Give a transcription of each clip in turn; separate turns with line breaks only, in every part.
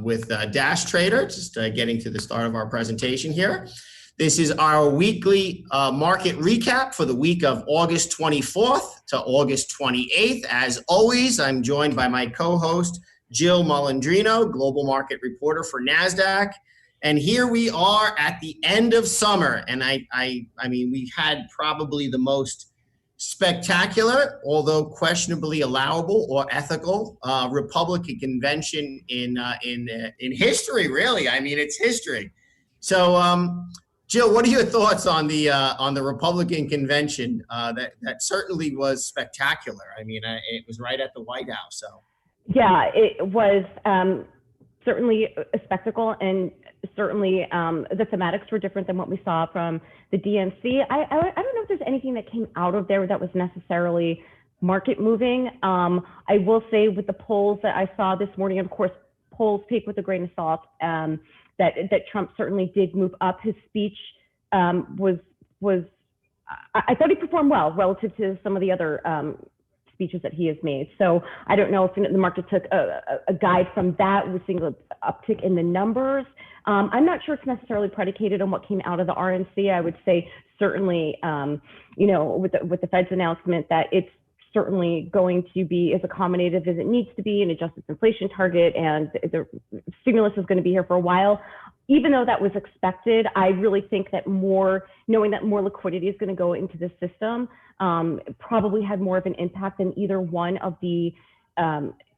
with Dash Trader, just getting to the start of our presentation here. This is our weekly market recap for the week of August 24th to August 28th. As always, I'm joined by my co-host, Jill Malandrino, global market reporter for NASDAQ. And here we are at the end of summer. And I mean, we had probably the most spectacular, although questionably allowable or ethical, Republican convention in history, really. I mean, it's history. So, Jill, what are your thoughts on the Republican convention? That certainly was spectacular. I mean, it was right at the White House. So,
yeah, it was certainly a spectacle, and certainly the thematics were different than what we saw from the DNC. I don't know if there's anything that came out of there that was necessarily market moving. I will say with the polls that I saw this morning, of course, polls take with a grain of salt. That Trump certainly did move up. His speech was I thought he performed well relative to some of the other speeches that he has made. So I don't know if the market took a guide from that. We're seeing an uptick in the numbers. I'm not sure it's necessarily predicated on what came out of the RNC. I would say certainly, with the Fed's announcement that it's certainly going to be as accommodative as it needs to be and adjust its inflation target, and the stimulus is going to be here for a while. Even though that was expected, I really think that knowing that more liquidity is going to go into the system probably had more of an impact than either one of the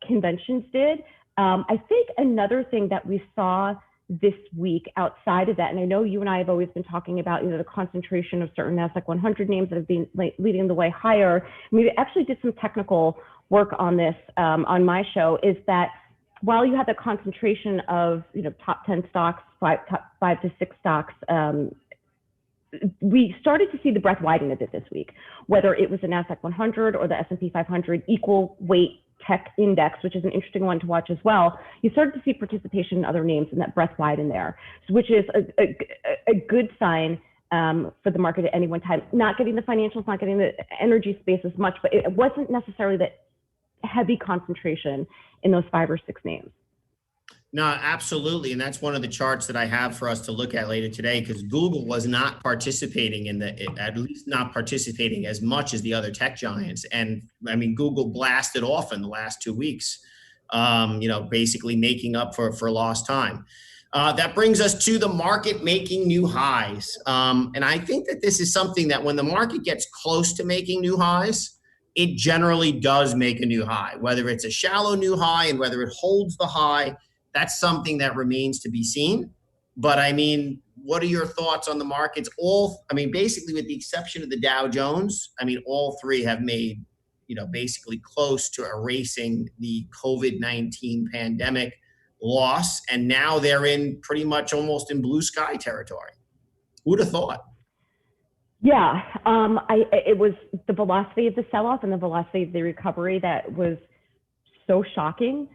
conventions did. I think another thing that we saw this week outside of that, and I know you and I have always been talking about the concentration of certain NASDAQ 100 names that have been leading the way higher. We actually did some technical work on this on my show, is that while you have the concentration of top 10 stocks, top 5 to 6 stocks, we started to see the breadth widen a bit this week, whether it was the NASDAQ 100 or the S&P 500 equal weight tech index, which is an interesting one to watch as well. You started to see participation in other names and that breadth widen there, which is a good sign for the market at any one time. Not getting the financials, not getting the energy space as much, but it wasn't necessarily that heavy concentration in those 5 or 6 names.
No, absolutely. And that's one of the charts that I have for us to look at later today, because Google was not participating at least not participating as much as the other tech giants. And I mean, Google blasted off in the last 2 weeks, basically making up for lost time. That brings us to the market making new highs. And I think that this is something that when the market gets close to making new highs, it generally does make a new high, whether it's a shallow new high and whether it holds the high. That's something that remains to be seen. But I mean, what are your thoughts on the markets? Basically with the exception of the Dow Jones, all three have made, basically close to erasing the COVID-19 pandemic loss. And now they're in pretty much almost in blue sky territory. Who'd have thought?
Yeah, it was the velocity of the sell-off and the velocity of the recovery that was so shocking.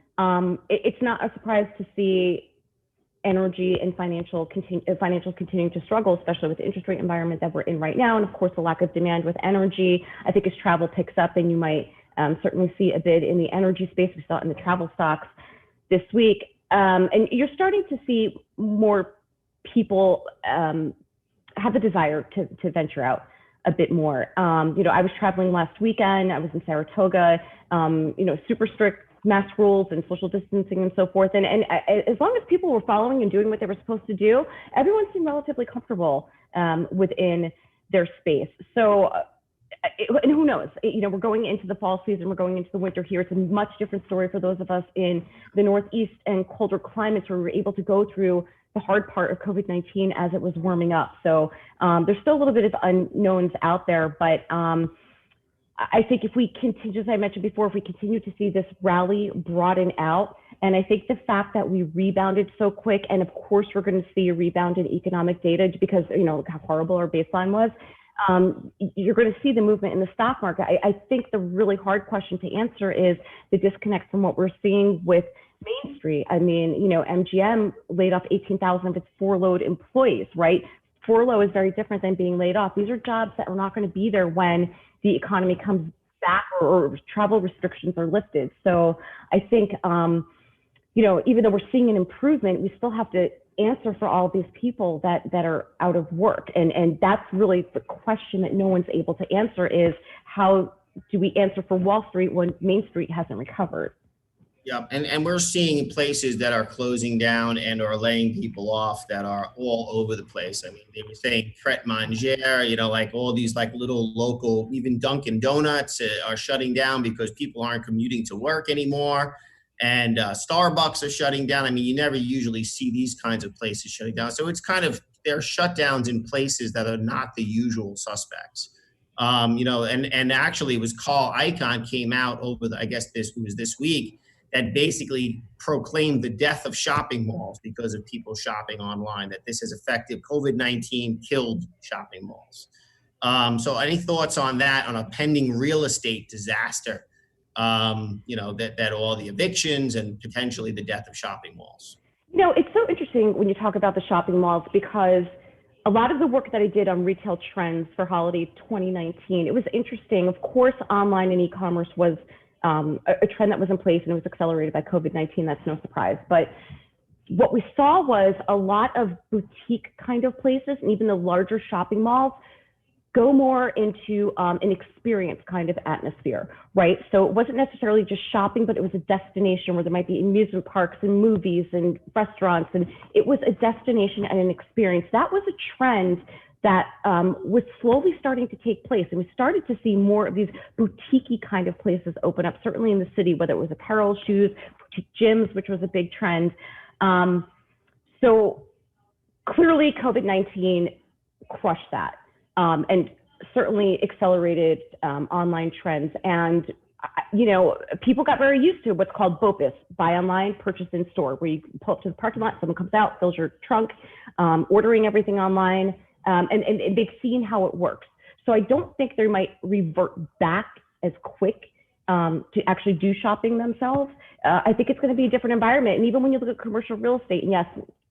It's not a surprise to see energy and financials continuing to struggle, especially with the interest rate environment that we're in right now. And of course, the lack of demand with energy. I think as travel picks up, then you might certainly see a bid in the energy space. We saw it in the travel stocks this week. And you're starting to see more people have the desire to venture out a bit more. I was traveling last weekend. I was in Saratoga, super strict mask rules and social distancing and so forth. And as long as people were following and doing what they were supposed to do, everyone seemed relatively comfortable within their space. So, and who knows, we're going into the fall season, we're going into the winter here. It's a much different story for those of us in the Northeast and colder climates where we were able to go through the hard part of COVID-19 as it was warming up. So there's still a little bit of unknowns out there, but I think if we continue, as I mentioned before, if we continue to see this rally broaden out, and I think the fact that we rebounded so quick, and of course we're going to see a rebound in economic data because, how horrible our baseline was, you're going to see the movement in the stock market. I think the really hard question to answer is the disconnect from what we're seeing with Main Street. MGM laid off 18,000 of its furloughed employees, right? Furlough is very different than being laid off. These are jobs that are not going to be there when the economy comes back or travel restrictions are lifted. So I think even though we're seeing an improvement, we still have to answer for all of these people that are out of work. And that's really the question that no one's able to answer is, how do we answer for Wall Street when Main Street hasn't recovered?
Yeah, and we're seeing places that are closing down and are laying people off that are all over the place. I mean, they were saying Pret Manger, like all these like little local, even Dunkin' Donuts are shutting down because people aren't commuting to work anymore. And Starbucks are shutting down. I mean, you never usually see these kinds of places shutting down. So it's kind of, there are shutdowns in places that are not the usual suspects. And actually it was Carl Icahn came out over I guess it was this week, that basically proclaimed the death of shopping malls because of people shopping online, that this has affected COVID-19 killed shopping malls. So any thoughts on that, on a pending real estate disaster, that all the evictions and potentially the death of shopping malls?
It's so interesting when you talk about the shopping malls, because a lot of the work that I did on retail trends for holiday 2019, it was interesting. Of course, online and e-commerce was a trend that was in place, and it was accelerated by COVID-19. That's no surprise. But what we saw was a lot of boutique kind of places, and even the larger shopping malls, go more into an experience kind of atmosphere, right? So it wasn't necessarily just shopping, but it was a destination where there might be amusement parks and movies and restaurants, and it was a destination and an experience. That was a trend that was slowly starting to take place. And we started to see more of these boutique-y kind of places open up, certainly in the city, whether it was apparel, shoes, boutique gyms, which was a big trend. So clearly COVID-19 crushed that and certainly accelerated online trends. And, people got very used to what's called BOPIS, buy online, purchase in store, where you pull up to the parking lot, someone comes out, fills your trunk, ordering everything online. And they've seen how it works. So I don't think they might revert back as quick to actually do shopping themselves. I think it's going to be a different environment. And even when you look at commercial real estate, and yes,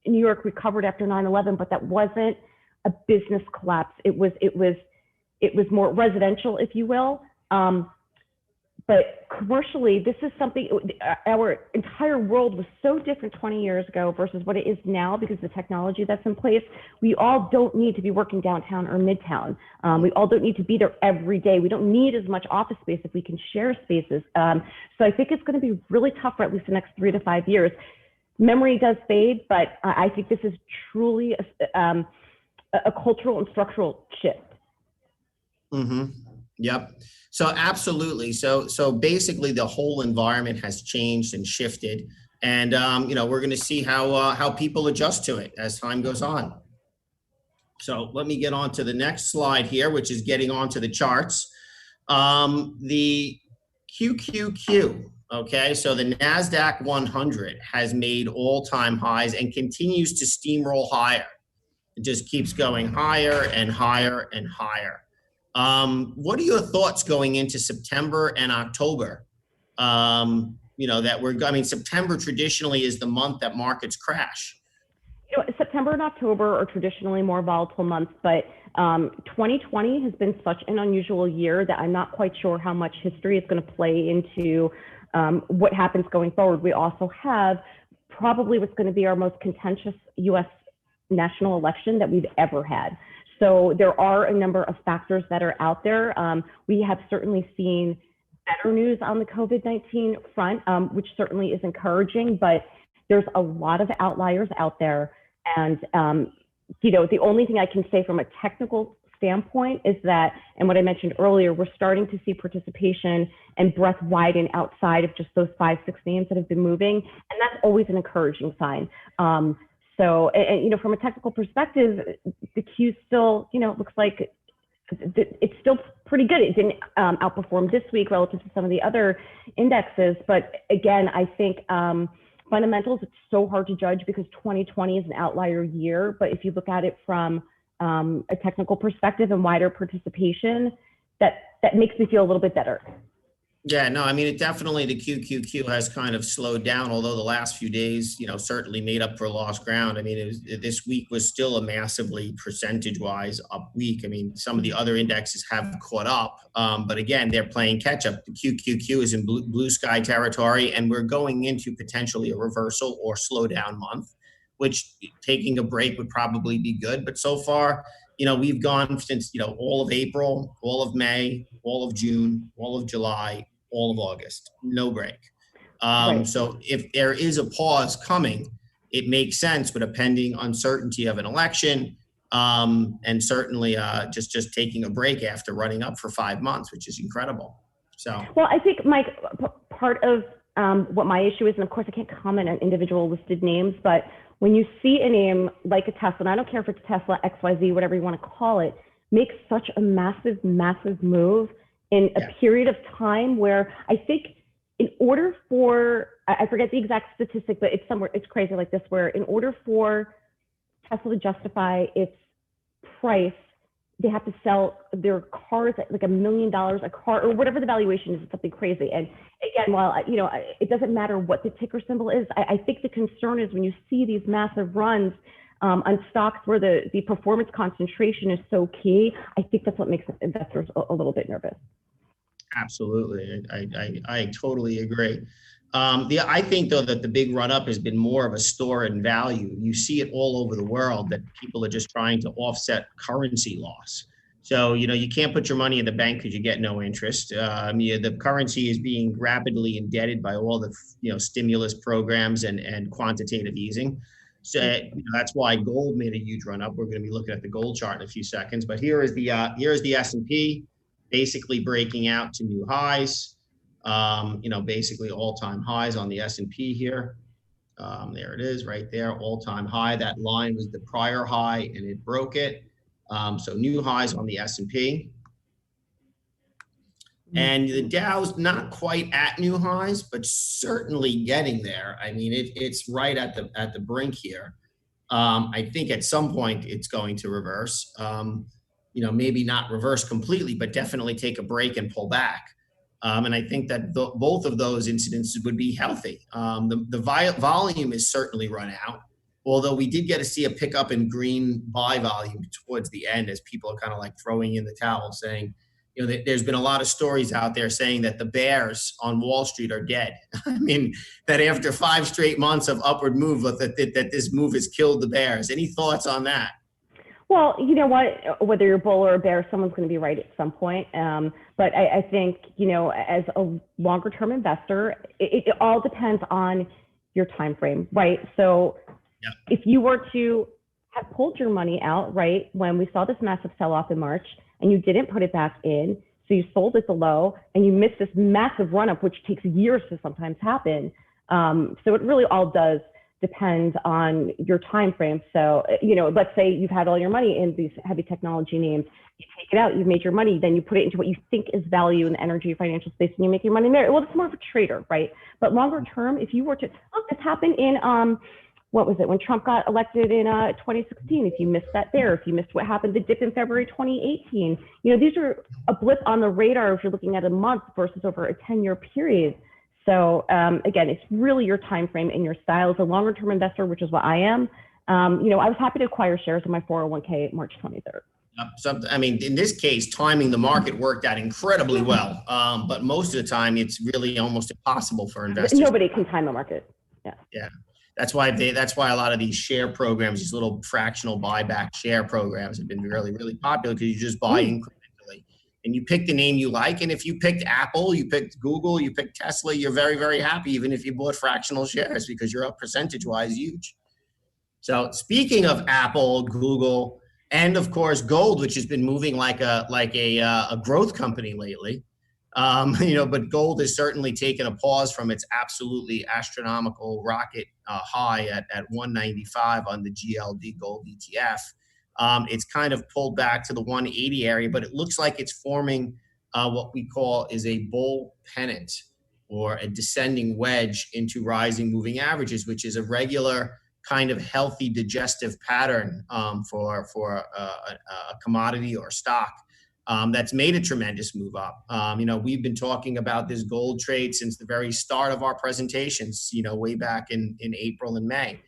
New York recovered after 9/11, but that wasn't a business collapse. It was more residential, if you will. But commercially, this is something, our entire world was so different 20 years ago versus what it is now because of the technology that's in place. We all don't need to be working downtown or midtown. We all don't need to be there every day. We don't need as much office space if we can share spaces. So I think it's going to be really tough for at least the next 3 to 5 years. Memory does fade, but I think this is truly a cultural and structural shift.
Mm-hmm. Yep. So absolutely. So basically the whole environment has changed and shifted, and we're going to see how people adjust to it as time goes on. So let me get on to the next slide here, which is getting onto the charts. The QQQ. Okay, so the NASDAQ 100 has made all-time highs and continues to steamroll higher. It just keeps going higher and higher and higher. What are your thoughts going into September and October? September traditionally is the month that markets crash.
September and October are traditionally more volatile months, but 2020 has been such an unusual year that I'm not quite sure how much history is going to play into what happens going forward. We also have probably what's going to be our most contentious U.S. national election that we've ever had. So there are a number of factors that are out there. We have certainly seen better news on the COVID-19 front, which certainly is encouraging, but there's a lot of outliers out there. And, the only thing I can say from a technical standpoint is that, and what I mentioned earlier, we're starting to see participation and breadth widen outside of just those 5-6 names that have been moving. And that's always an encouraging sign. So, from a technical perspective, the Q still, looks like it's still pretty good. It didn't outperform this week relative to some of the other indexes. But again, I think fundamentals, it's so hard to judge because 2020 is an outlier year. But if you look at it from a technical perspective and wider participation, that makes me feel a little bit better.
Yeah, no, I mean, it definitely, the QQQ has kind of slowed down, although the last few days, certainly made up for lost ground. I mean, this week was still a massively percentage-wise up week. I mean, some of the other indexes have caught up, but again, they're playing catch up. The QQQ is in blue sky territory, and we're going into potentially a reversal or slowdown month, which taking a break would probably be good. But so far, we've gone since, all of April, all of May, all of June, all of July, all of August, no break.
Right.
So if there is a pause coming, it makes sense with a pending uncertainty of an election, and certainly just taking a break after running up for 5 months, which is incredible. So
Well, I think, Mike, part of what my issue is, and of course I can't comment on individual listed names, but when you see a name like a Tesla, and I don't care if it's Tesla, XYZ, whatever you want to call it, make such a massive, massive move in a
yeah,
period of time where I think in order for, I forget the exact statistic, but it's somewhere, it's crazy like this, where in order for Tesla to justify its price, they have to sell their cars at like $1 million a car or whatever the valuation is, something crazy. And again, while it doesn't matter what the ticker symbol is, I think the concern is when you see these massive runs on stocks where the performance concentration is so key. I think that's what makes investors a little bit nervous.
absolutely. I totally agree. I think though that the big run up has been more of a store in value. You see it all over the world that people are just trying to offset currency loss. So, you can't put your money in the bank because you get no interest. The currency is being rapidly indebted by all the, stimulus programs and quantitative easing. So that's why gold made a huge run up. We're going to be looking at the gold chart in a few seconds, but here is the S&P basically breaking out to new highs. Basically all-time highs on the S&P here. There it is right there, all-time high. That line was the prior high and it broke it. So new highs on the S&P. And the Dow's not quite at new highs, but certainly getting there. I mean, it's right at the brink here. I think at some point it's going to reverse. Maybe not reverse completely, but definitely take a break and pull back. And I think that both of those incidents would be healthy. The volume is certainly run out, although we did get to see a pickup in green buy volume towards the end as people are kind of like throwing in the towel, saying, there's been a lot of stories out there saying that the bears on Wall Street are dead. I mean, that after 5 straight months of upward move, that this move has killed the bears. Any thoughts on that?
Well, you know what? Whether you're a bull or a bear, someone's going to be right at some point. But I think, as a longer term investor, it all depends on your time frame, right? So
Yeah.
if you were to have pulled your money out, right, when we saw this massive sell off in March and you didn't put it back in, so you sold at the low and you missed this massive run up, which takes years to sometimes happen. So it really all does depend on your time frame. So, let's say you've had all your money in these heavy technology names, you take it out, you've made your money, then you put it into what you think is value in the energy financial space and you make your money there. Well, it's more of a trader, right? But longer term, if you were to, this happened in, what was it, when Trump got elected in 2016, if you missed that there, if you missed what happened, the dip in February 2018, these are a blip on the radar if you're looking at a month versus over a 10-year period. So again, it's really your time frame and your style. As a longer term investor, which is what I am, I was happy to acquire shares in my 401k March 23rd.
I mean, in this case, timing the market worked out incredibly well. But most of the time, it's really almost impossible for investors.
Nobody can time the market. Yeah.
Yeah. That's why a lot of these share programs, these little fractional buyback share programs have been really, really popular because you just buy incrementally and you pick the name you like. And if you picked Apple, you picked Google, you picked Tesla, you're very, very happy, even if you bought fractional shares because you're up percentage wise huge. So speaking of Apple, Google, and of course gold, which has been moving like a growth company lately. But gold has certainly taken a pause from its absolutely astronomical rocket high at 195 on the GLD gold ETF. It's kind of pulled back to the 180 area, but it looks like it's forming what we call is a bull pennant or a descending wedge into rising moving averages, which is a regular kind of healthy digestive pattern for a commodity or stock. that's made a tremendous move up. We've been talking about this gold trade since the very start of our presentations, way back in April and May.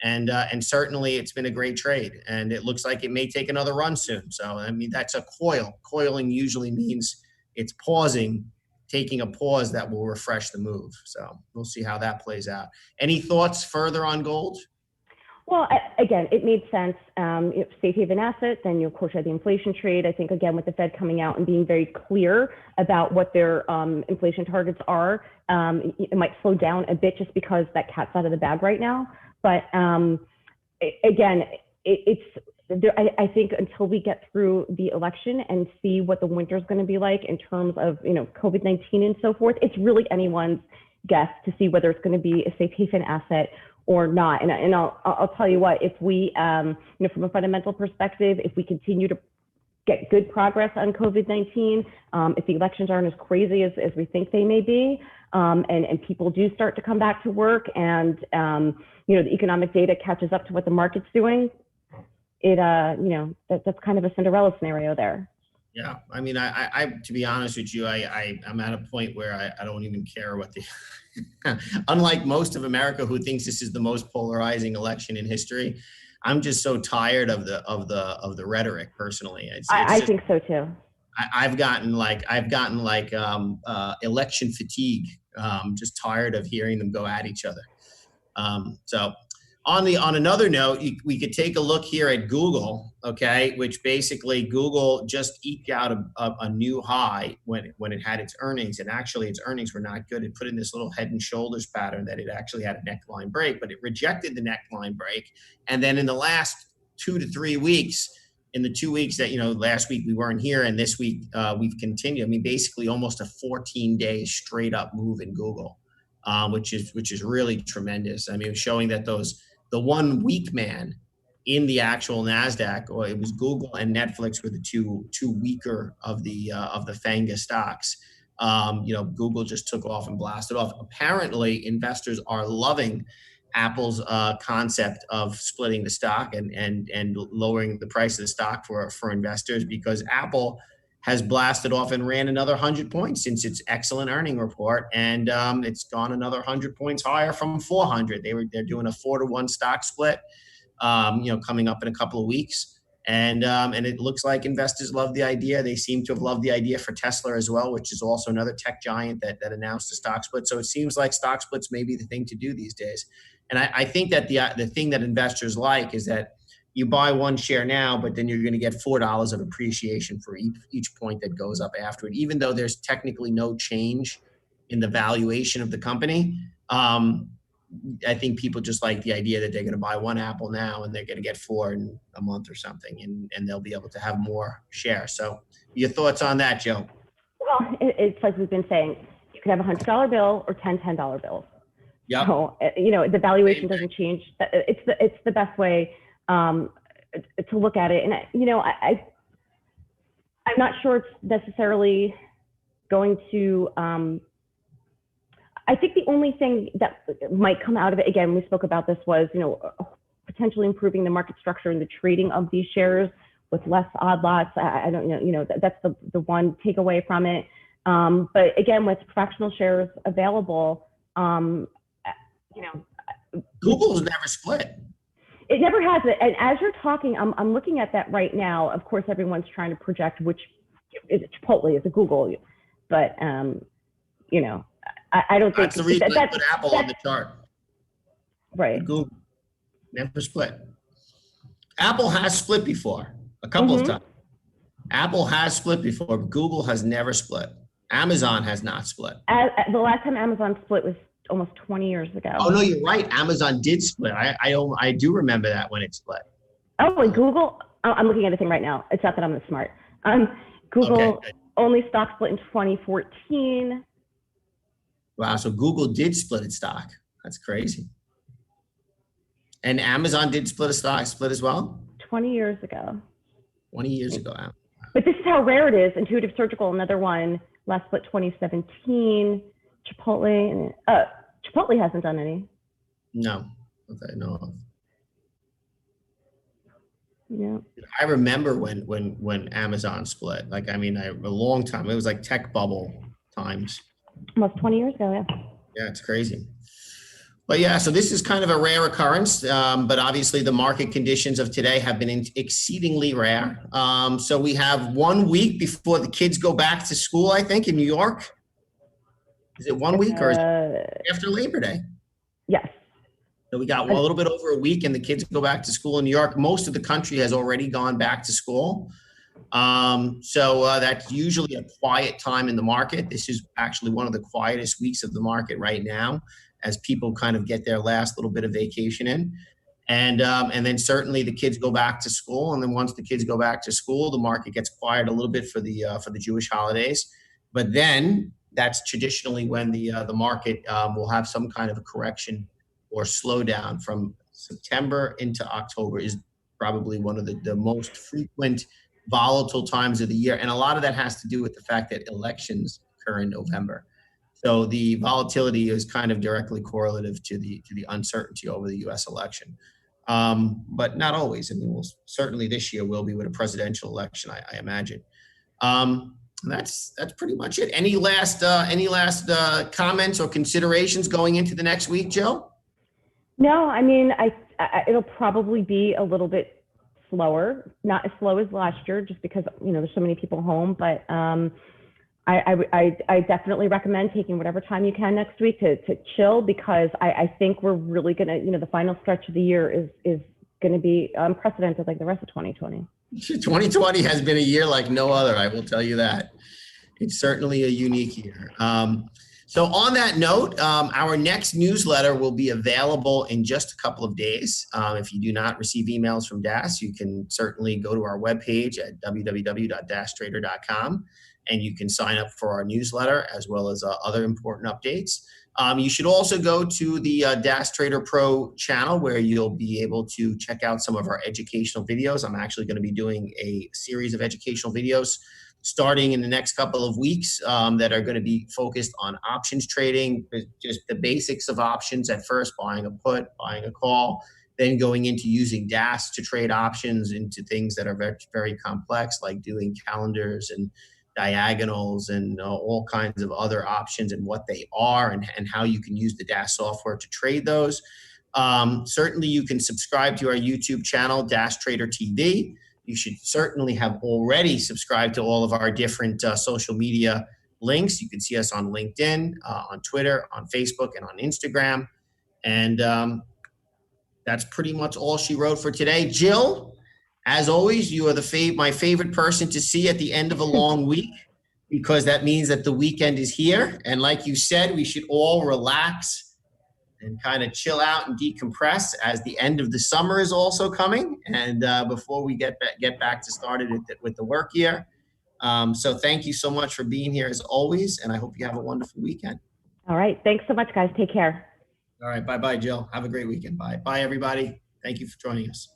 And certainly it's been a great trade, and it looks like it may take another run soon. So, I mean, that's a coil. Coiling usually means it's pausing, taking a pause that will refresh the move. So we'll see how that plays out. Any thoughts further on gold?
Well, again, it made sense. Safe haven asset, then you of course had the inflation trade. I think again with the Fed coming out and being very clear about what their inflation targets are, it might slow down a bit just because that cat's out of the bag right now. But again, I think until we get through the election and see what the winter is going to be like in terms of COVID-19 and so forth, it's really anyone's guess to see whether it's going to be a safe haven asset or not. And I'll tell you what, if we, from a fundamental perspective, if we continue to get good progress on COVID-19, if the elections aren't as crazy as we think they may be, and people do start to come back to work, and the economic data catches up to what the market's doing, that's kind of a Cinderella scenario there.
Yeah, I mean, I to be honest with you, I'm at a point where I don't even care what the, unlike most of America who thinks this is the most polarizing election in history, I'm just so tired of the rhetoric personally.
I think so too.
I've gotten like election fatigue. Just tired of hearing them go at each other. So on another note, we could take a look here at Google, okay, which basically Google just eked out a new high when it had its earnings, and actually its earnings were not good. It put in this little head and shoulders pattern that it actually had a neckline break, but it rejected the neckline break, and then in the last 2 to 3 weeks, in the 2 weeks that last week we weren't here, and this week we've continued. I mean, basically almost a 14-day straight up move in Google, which is really tremendous. I mean, showing that the one weak man in the actual NASDAQ, or it was Google and Netflix were the two weaker of the FANGA stocks. Google just took off and blasted off. Apparently, investors are loving Apple's concept of splitting the stock and lowering the price of the stock for investors, because Apple has blasted off and ran another 100 points since its excellent earning report, and it's gone another 100 points higher from 400. They're doing a 4-to-1 stock split, coming up in a couple of weeks, and it looks like investors love the idea. They seem to have loved the idea for Tesla as well, which is also another tech giant that announced a stock split. So it seems like stock splits may be the thing to do these days. And I think that the thing that investors like is that you buy one share now, but then you're going to get $4 of appreciation for each point that goes up after it, even though there's technically no change in the valuation of the company. I think people just like the idea that they're going to buy one Apple now and they're going to get 4 in a month or something, and they'll be able to have more shares. So your thoughts on that, Joe?
Well, it's like we've been saying, you can have a $100 bill or 10 $10 bills.
Yeah.
So, the valuation doesn't change. It's the best way to look at it. And, I'm not sure it's necessarily going to, I think the only thing that might come out of it, again, we spoke about this, was, potentially improving the market structure and the trading of these shares with less odd lots. I don't know, that's the one takeaway from it. But again, with fractional shares available,
Google's never split.
It never has. And as you're talking, I'm looking at that right now. Of course, everyone's trying to project which is it Chipotle, is it Google, but I don't think
That's the reason I put Apple on the chart.
Right.
Google never split. Apple has split before, a couple of times. Apple has split before, but Google has never split. Amazon has not split.
The last time Amazon split was almost 20 years ago.
Oh no, you're right. Amazon did split. I do remember that when it split.
Oh, and Google. I'm looking at a thing right now. It's not that I'm this smart. Google only stock split in 2014.
Wow, so Google did split its stock. That's crazy. And Amazon did split a stock split as well?
20 years ago.
20 years ago.
But this is how rare it is. Intuitive Surgical, another one, last split 2017. Chipotle, Chipotle hasn't done any.
No, that I know of.
Yeah.
I remember when Amazon split. Like, I mean, a long time. It was like tech bubble times.
Almost 20 years ago, yeah.
Yeah, it's crazy. But yeah, so this is kind of a rare occurrence, but obviously the market conditions of today have been exceedingly rare. So we have 1 week before the kids go back to school, I think, in New York. Is it 1 week or is it after Labor Day?
Yes.
So we got a little bit over a week and the kids go back to school in New York. Most of the country has already gone back to school. That's usually a quiet time in the market. This is actually one of the quietest weeks of the market right now, as people kind of get their last little bit of vacation in. And then certainly the kids go back to school. And then once the kids go back to school, the market gets quiet a little bit for the Jewish holidays. But then that's traditionally when the market will have some kind of a correction or slowdown. From September into October is probably one of the most frequent volatile times of the year. And a lot of that has to do with the fact that elections occur in November. So the volatility is kind of directly correlative to the uncertainty over the U.S. election, but not always. I mean, certainly this year will be with a presidential election, I imagine. That's pretty much it. Any last comments or considerations going into the next week, Jill?
No, I mean, it'll probably be a little bit slower, not as slow as last year, just because there's so many people home. But I definitely recommend taking whatever time you can next week to chill, because I think we're really gonna, the final stretch of the year is going to be unprecedented, like the rest of 2020.
2020 has been a year like no other. I will tell you that. It's certainly a unique year. So on that note, our next newsletter will be available in just a couple of days. If you do not receive emails from DAS, you can certainly go to our webpage at www.dastrader.com, and you can sign up for our newsletter as well as other important updates. You should also go to the DAS Trader Pro channel, where you'll be able to check out some of our educational videos. I'm actually going to be doing a series of educational videos starting in the next couple of weeks that are going to be focused on options trading, just the basics of options at first, buying a put, buying a call, then going into using DAS to trade options into things that are very, very complex, like doing calendars and diagonals and all kinds of other options and what they are and how you can use the DAS software to trade those. Certainly you can subscribe to our YouTube channel, DAS Trader TV. You should certainly have already subscribed to all of our different social media links. You can see us on LinkedIn, on Twitter, on Facebook, and on Instagram. And that's pretty much all she wrote for today. Jill, as always, you are my favorite person to see at the end of a long week, because that means that the weekend is here. And like you said, we should all relax and kind of chill out and decompress, as the end of the summer is also coming, and before we get back to started with the work year. So thank you so much for being here as always, and I hope you have a wonderful weekend.
All right. Thanks so much, guys. Take care.
All right. Bye-bye, Jill. Have a great weekend. Bye. Bye, everybody. Thank you for joining us.